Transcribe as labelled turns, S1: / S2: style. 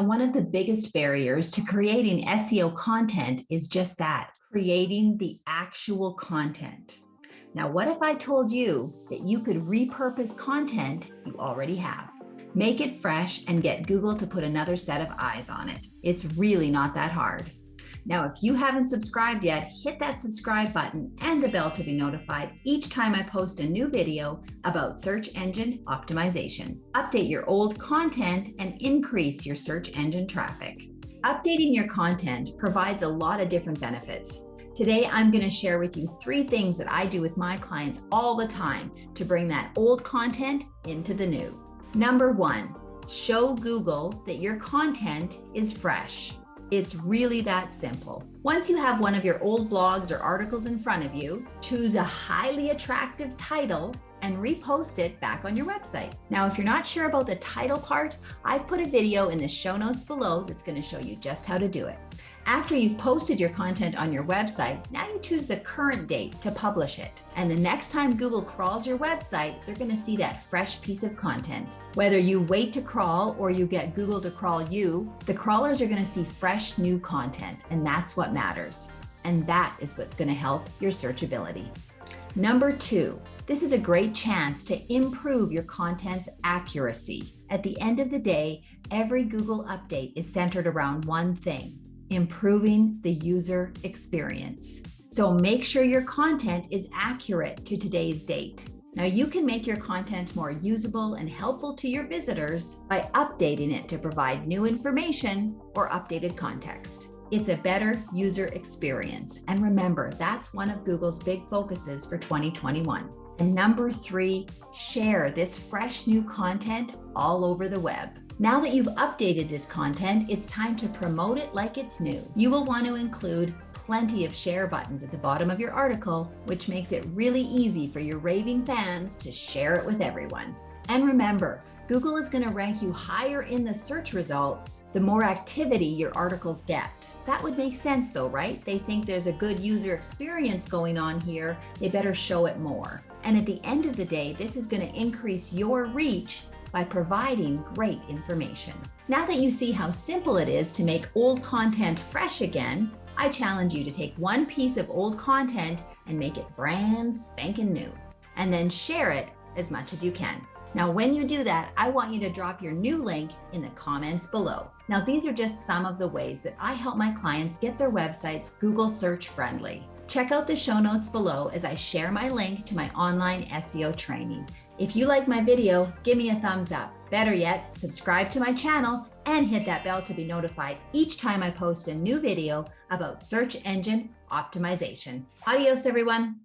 S1: Now, one of the biggest barriers to creating SEO content is just that, creating the actual content. Now, what if I told you that you could repurpose content you already have? Make it fresh and get Google to put another set of eyes on it. It's really not that hard. Now, if you haven't subscribed yet, hit that subscribe button and the bell to be notified each time I post a new video about search engine optimization. Update your old content and increase your search engine traffic. Updating your content provides a lot of different benefits. Today, I'm going to share with you 3 things that I do with my clients all the time to bring that old content into the new. Number 1, show Google that your content is fresh. It's really that simple. Once you have one of your old blogs or articles in front of you, choose a highly attractive title and repost it back on your website. Now, if you're not sure about the title part, I've put a video in the show notes below that's going to show you just how to do it. After you've posted your content on your website, now you choose the current date to publish it. And the next time Google crawls your website, they're going to see that fresh piece of content. Whether you wait to crawl or you get Google to crawl you, the crawlers are going to see fresh new content, and that's what matters. And that is what's going to help your searchability. Number 2, this is a great chance to improve your content's accuracy. At the end of the day, every Google update is centered around one thing: improving the user experience. So make sure your content is accurate to today's date. Now, you can make your content more usable and helpful to your visitors by updating it to provide new information or updated context. It's a better user experience. And remember, that's one of Google's big focuses for 2021. And number 3, share this fresh new content all over the web. Now that you've updated this content, it's time to promote it like it's new. You will want to include plenty of share buttons at the bottom of your article, which makes it really easy for your raving fans to share it with everyone. And remember, Google is going to rank you higher in the search results the more activity your articles get. That would make sense though, right? They think there's a good user experience going on here. They better show it more. And at the end of the day, this is going to increase your reach by providing great information. Now that you see how simple it is to make old content fresh again, I challenge you to take one piece of old content and make it brand spanking new, and then share it as much as you can. Now, when you do that, I want you to drop your new link in the comments below. Now, these are just some of the ways that I help my clients get their websites Google search friendly. Check out the show notes below as I share my link to my online SEO training. If you like my video, give me a thumbs up. Better yet, subscribe to my channel and hit that bell to be notified each time I post a new video about search engine optimization. Adios, everyone.